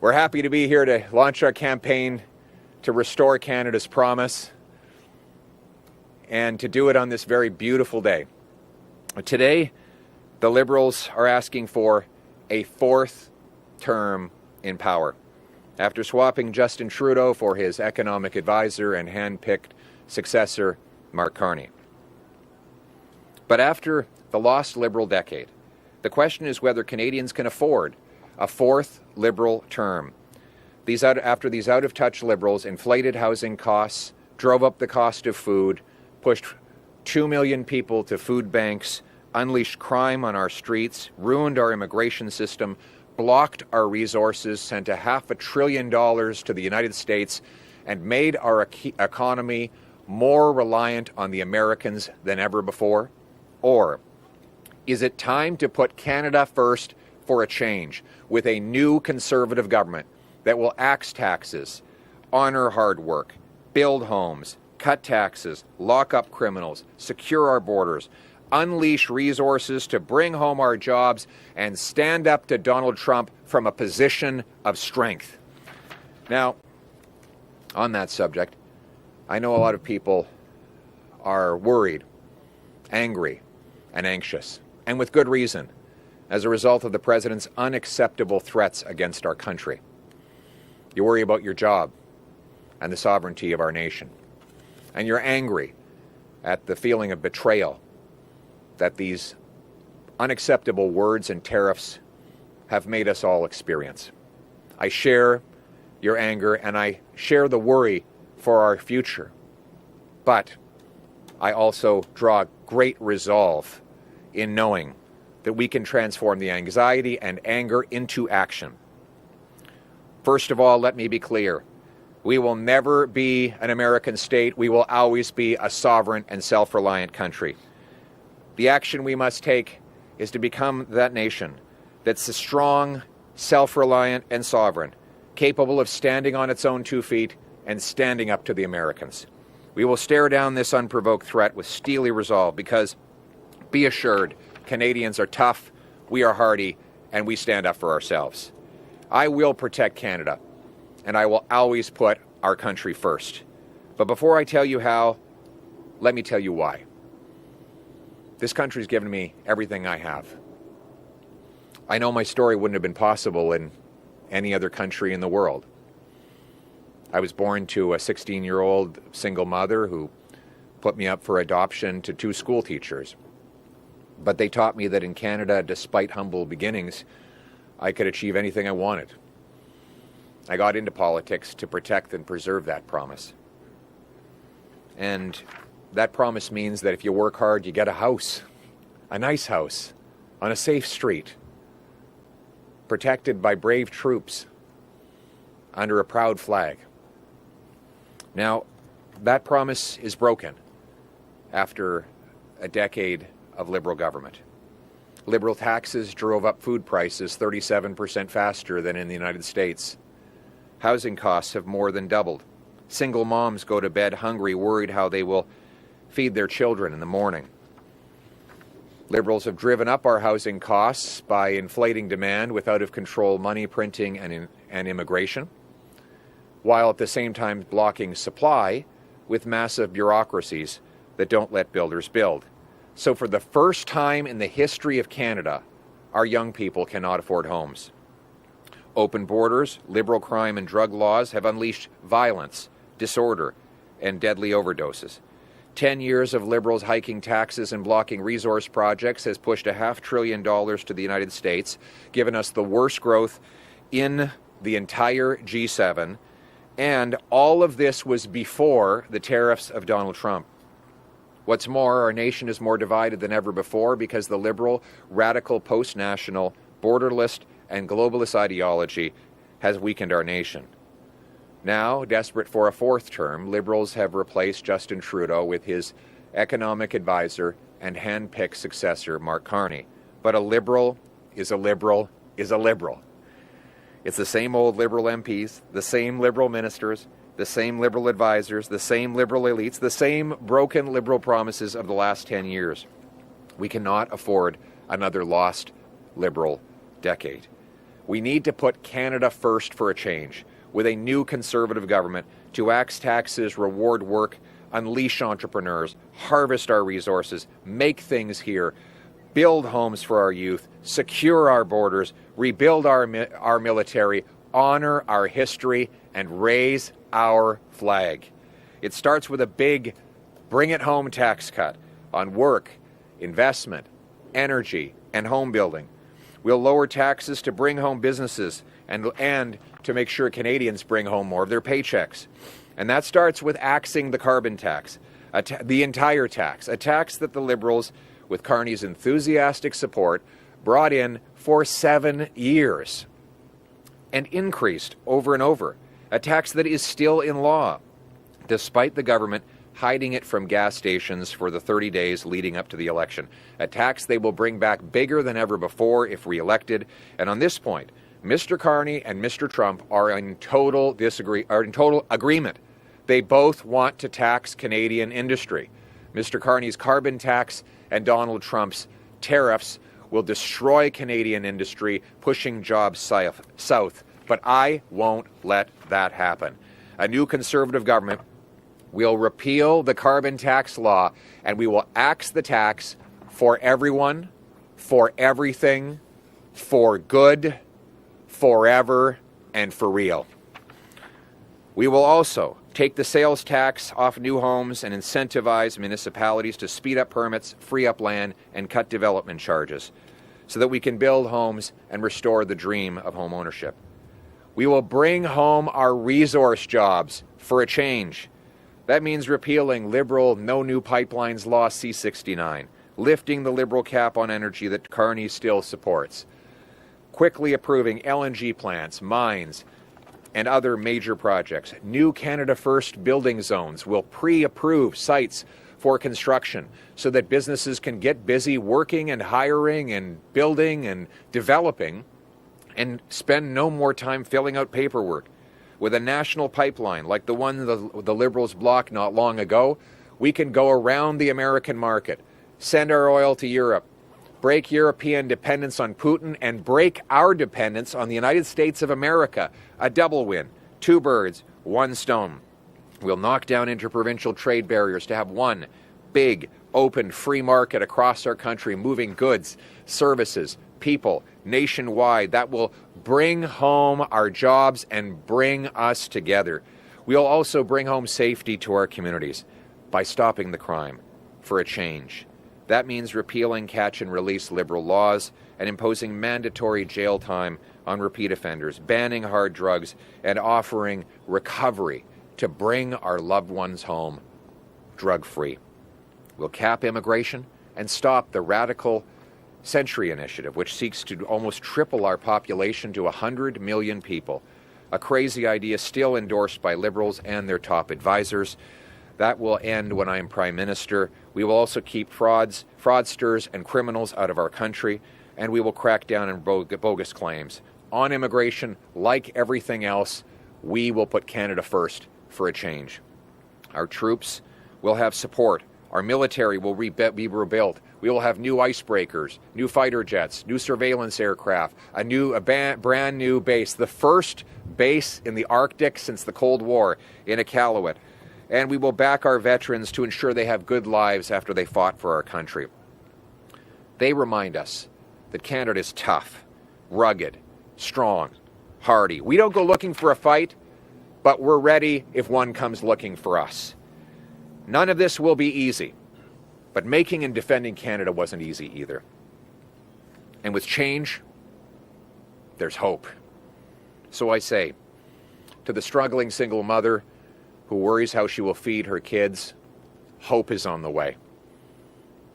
We're happy to be here to launch our campaign to restore Canada's promise and to do it on this very beautiful day. Today, the Liberals are asking for a fourth term in power. After swapping Justin Trudeau for his economic advisor and hand-picked successor, Mark Carney. But after the lost Liberal decade, the question is whether Canadians can afford a fourth Liberal term. After these out-of-touch Liberals inflated housing costs, drove up the cost of food, pushed 2 million people to food banks, unleashed crime on our streets, ruined our immigration system, blocked our resources, sent $500 billion to the United States, and made our economy more reliant on the Americans than ever before? Or is it time to put Canada first for a change with a new Conservative government that will axe taxes, honor hard work, build homes, cut taxes, lock up criminals, secure our borders, unleash resources to bring home our jobs, and stand up to Donald Trump from a position of strength? Now, on that subject, I know a lot of people are worried, angry, and anxious, and with good reason, as a result of the President's unacceptable threats against our country. You worry about your job and the sovereignty of our nation. And you're angry at the feeling of betrayal that these unacceptable words and tariffs have made us all experience. I share your anger and I share the worry for our future. But I also draw great resolve in knowing that we can transform the anxiety and anger into action. First of all, let me be clear. We will never be an American state. We will always be a sovereign and self-reliant country. The action we must take is to become that nation that's strong, self-reliant, and sovereign, capable of standing on its own 2 feet and standing up to the Americans. We will stare down this unprovoked threat with steely resolve because, be assured, Canadians are tough, we are hardy, and we stand up for ourselves. I will protect Canada, and I will always put our country first. But before I tell you how, let me tell you why. This country's given me everything I have. I know my story wouldn't have been possible in any other country in the world. I was born to a 16-year-old single mother who put me up for adoption to 2 school teachers. But they taught me that in Canada, despite humble beginnings, I could achieve anything I wanted. I got into politics to protect and preserve that promise. And that promise means that if you work hard, you get a house, a nice house, on a safe street, protected by brave troops, under a proud flag. Now, that promise is broken after a decade of Liberal government. Liberal taxes drove up food prices 37% faster than in the United States. Housing costs have more than doubled. Single moms go to bed hungry, worried how they will feed their children in the morning. Liberals have driven up our housing costs by inflating demand with out-of-control money printing and immigration, while at the same time blocking supply with massive bureaucracies that don't let builders build. So for the first time in the history of Canada, our young people cannot afford homes. Open borders, liberal crime and drug laws have unleashed violence, disorder, and deadly overdoses. 10 years of Liberals hiking taxes and blocking resource projects has pushed $500 billion to the United States, given us the worst growth in the entire G7, and all of this was before the tariffs of Donald Trump. What's more, our nation is more divided than ever before because the liberal, radical, post-national, borderless, and globalist ideology has weakened our nation. Now, desperate for a fourth term, Liberals have replaced Justin Trudeau with his economic advisor and hand-picked successor, Mark Carney. But a Liberal is a Liberal is a Liberal. It's the same old Liberal MPs, the same Liberal ministers, the same Liberal advisors, the same Liberal elites, the same broken Liberal promises of the last 10 years. We cannot afford another lost Liberal decade. We need to put Canada first for a change, with a new Conservative government to axe taxes, reward work, unleash entrepreneurs, harvest our resources, make things here, build homes for our youth, secure our borders, rebuild our military, honor our history, and raise our flag. It starts with a big bring-it-home tax cut on work, investment, energy, and home building. We'll lower taxes to bring home businesses and to make sure Canadians bring home more of their paychecks. And that starts with axing the carbon tax, the entire tax, a tax that the Liberals, with Carney's enthusiastic support, brought in for 7 years and increased over and over, a tax that is still in law, despite the government hiding it from gas stations for the 30 days leading up to the election, a tax they will bring back bigger than ever before if re-elected. And on this point, Mr. Carney and Mr. Trump are in total agreement. They both want to tax Canadian industry. Mr. Carney's carbon tax and Donald Trump's tariffs will destroy Canadian industry, pushing jobs south. But I won't let that happen. A new Conservative government will repeal the carbon tax law, and we will axe the tax for everyone, for everything, for good, forever, and for real. We will also take the sales tax off new homes and incentivize municipalities to speed up permits, free up land, and cut development charges so that we can build homes and restore the dream of home ownership. We will bring home our resource jobs for a change. That means repealing Liberal No New Pipelines Law C-69, lifting the Liberal cap on energy that Carney still supports, quickly approving LNG plants, mines, and other major projects. New Canada First building zones will pre-approve sites for construction so that businesses can get busy working and hiring and building and developing and spend no more time filling out paperwork. With a national pipeline like the one the Liberals blocked not long ago, we can go around the American market, send our oil to Europe, break European dependence on Putin, and break our dependence on the United States of America. A double win. 2 birds, 1 stone. We'll knock down interprovincial trade barriers to have one big, open, free market across our country, moving goods, services, people, nationwide. That will bring home our jobs and bring us together. We'll also bring home safety to our communities by stopping the crime for a change. That means repealing catch and release Liberal laws and imposing mandatory jail time on repeat offenders, banning hard drugs, and offering recovery to bring our loved ones home drug-free. We'll cap immigration and stop the radical Century Initiative, which seeks to almost triple our population to 100 million people. A crazy idea still endorsed by Liberals and their top advisors. That will end when I am Prime Minister. We will also keep fraudsters, and criminals out of our country, and we will crack down on bogus claims. On immigration, like everything else, we will put Canada first for a change. Our troops will have support. Our military will be rebuilt. We will have new icebreakers, new fighter jets, new surveillance aircraft, a brand new base, the first base in the Arctic since the Cold War in Iqaluit. And we will back our veterans to ensure they have good lives after they fought for our country. They remind us that Canada is tough, rugged, strong, hardy. We don't go looking for a fight, but we're ready if one comes looking for us. None of this will be easy, but making and defending Canada wasn't easy either. And with change, there's hope. So I say, to the struggling single mother who worries how she will feed her kids, hope is on the way.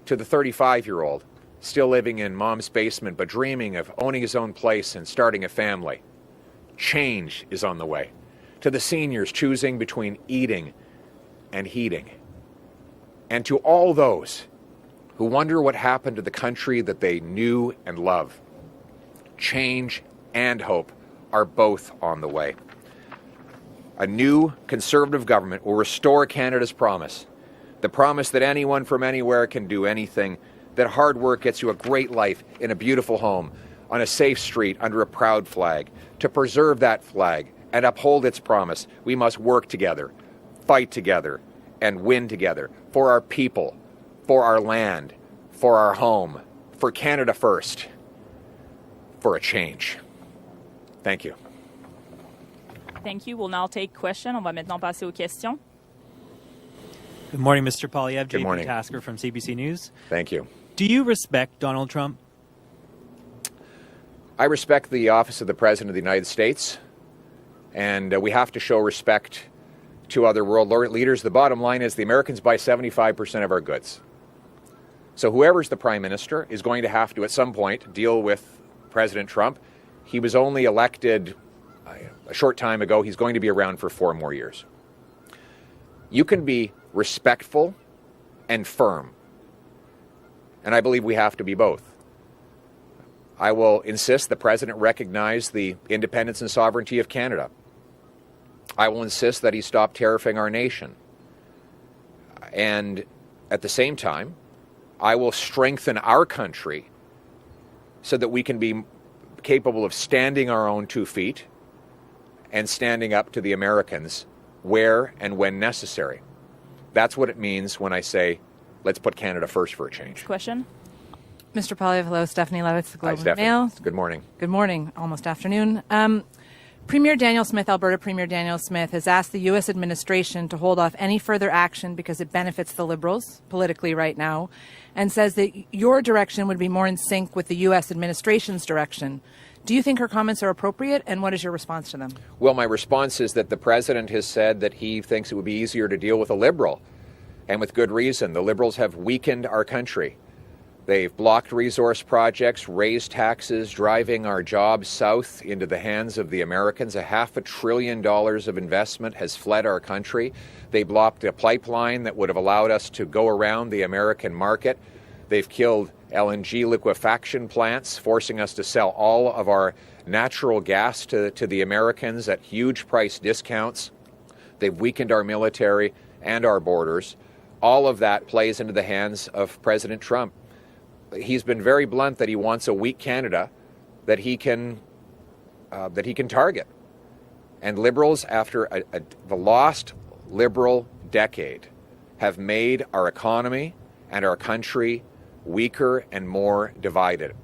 To the 35-year-old still living in mom's basement but dreaming of owning his own place and starting a family, change is on the way. To the seniors choosing between eating and heating. And to all those who wonder what happened to the country that they knew and love, change and hope are both on the way. A new Conservative government will restore Canada's promise, the promise that anyone from anywhere can do anything, that hard work gets you a great life in a beautiful home, on a safe street under a proud flag. To preserve that flag and uphold its promise, we must work together, fight together, and win together for our people, for our land, for our home, for Canada first, for a change. Thank you. Thank you. We'll now take questions. On va maintenant passer aux questions. Good morning, Mr. Poilievre. Good morning. JP Tasker from CBC News. Thank you. Do you respect Donald Trump? I respect the office of the President of the United States, and we have to show respect to other world leaders. The bottom line is the Americans buy 75% of our goods. So whoever's the Prime Minister is going to have to, at some point, deal with President Trump. He was only elected a short time ago. He's going to be around for 4 more years. You can be respectful and firm, and I believe we have to be both. I will insist the President recognize the independence and sovereignty of Canada. I will insist that he stop tariffing our nation. And at the same time, I will strengthen our country so that we can be capable of standing our own 2 feet and standing up to the Americans where and when necessary. That's what it means when I say, let's put Canada first for a change. Question. Mr. Poilievre, hello. Stephanie Levitz, the Globe Hi, Stephanie. Mail. Good morning. Good morning, almost afternoon. Premier Daniel Smith, Alberta Premier Daniel Smith, has asked the U.S. administration to hold off any further action because it benefits the Liberals politically right now, and says that your direction would be more in sync with the U.S. administration's direction. Do you think her comments are appropriate, and what is your response to them? Well, my response is that the President has said that he thinks it would be easier to deal with a Liberal, and with good reason. The Liberals have weakened our country. They've blocked resource projects, raised taxes, driving our jobs south into the hands of the Americans. $500 billion of investment has fled our country. They blocked a pipeline that would have allowed us to go around the American market. They've killed LNG liquefaction plants, forcing us to sell all of our natural gas to the Americans at huge price discounts. They've weakened our military and our borders. All of that plays into the hands of President Trump. He's been very blunt that he wants a weak Canada that he can target. And Liberals, after the lost Liberal decade, have made our economy and our country weaker and more divided,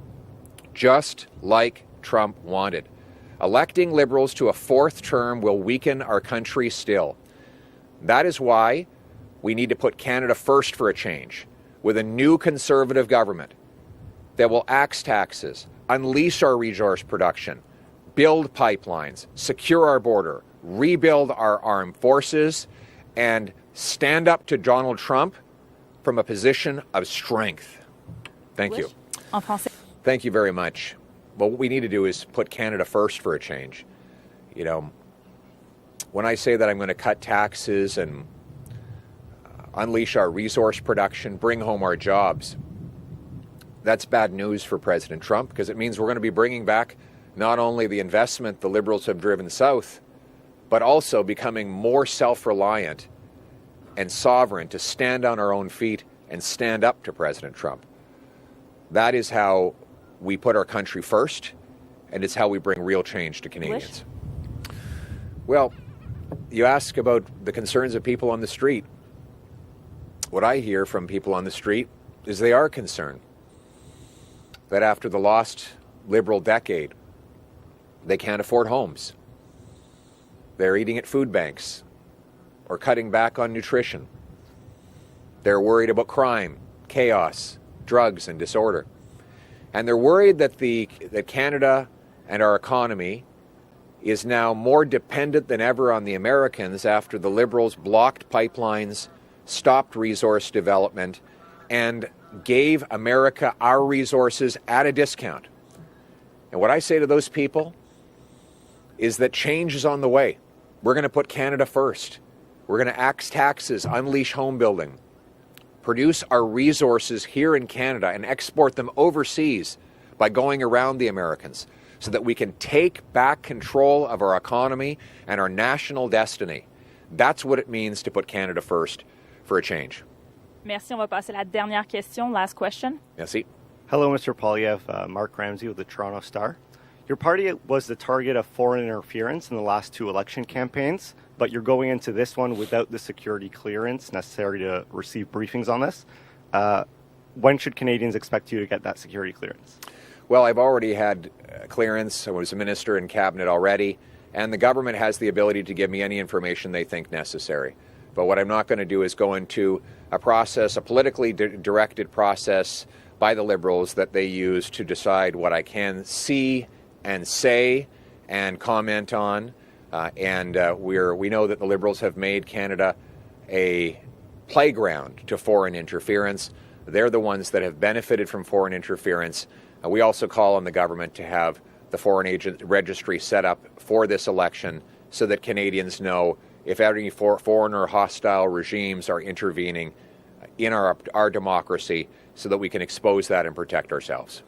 just like Trump wanted. Electing Liberals to a 4th term will weaken our country still. That is why we need to put Canada first for a change, with a new Conservative government that will axe taxes, unleash our resource production, build pipelines, secure our border, rebuild our armed forces, and stand up to Donald Trump from a position of strength. Thank you. En français. Thank you very much. Well, what we need to do is put Canada first for a change. You know, when I say that I'm going to cut taxes and unleash our resource production, bring home our jobs, that's bad news for President Trump, because it means we're going to be bringing back not only the investment the Liberals have driven south, but also becoming more self-reliant and sovereign to stand on our own feet and stand up to President Trump. That is how we put our country first, and it's how we bring real change to Canadians. Well, you ask about the concerns of people on the street. What I hear from people on the street is they are concerned that after the lost Liberal decade, they can't afford homes. They're eating at food banks or cutting back on nutrition. They're worried about crime, chaos, drugs, and disorder. And they're worried that that Canada and our economy is now more dependent than ever on the Americans after the Liberals blocked pipelines, stopped resource development, and gave America our resources at a discount. And what I say to those people is that change is on the way. We're going to put Canada first. We're going to axe taxes, unleash home building, produce our resources here in Canada and export them overseas by going around the Americans so that we can take back control of our economy and our national destiny. That's what it means to put Canada first for a change. Merci. On va passer à la dernière question. Last question. Merci. Hello, Mr. Poilievre. Mark Ramsey with the Toronto Star. Your party was the target of foreign interference in the last two election campaigns, but you're going into this one without the security clearance necessary to receive briefings on this. When should Canadians expect you to get that security clearance? Well, I've already had clearance. I was a minister in cabinet already, and the government has the ability to give me any information they think necessary. But what I'm not going to do is go into a process, a politically directed process by the Liberals that they use to decide what I can see and say and comment on. We know that the Liberals have made Canada a playground to foreign interference. They're the ones that have benefited from foreign interference. We also call on the government to have the foreign agent registry set up for this election so that Canadians know if any foreign or hostile regimes are intervening in our democracy so that we can expose that and protect ourselves.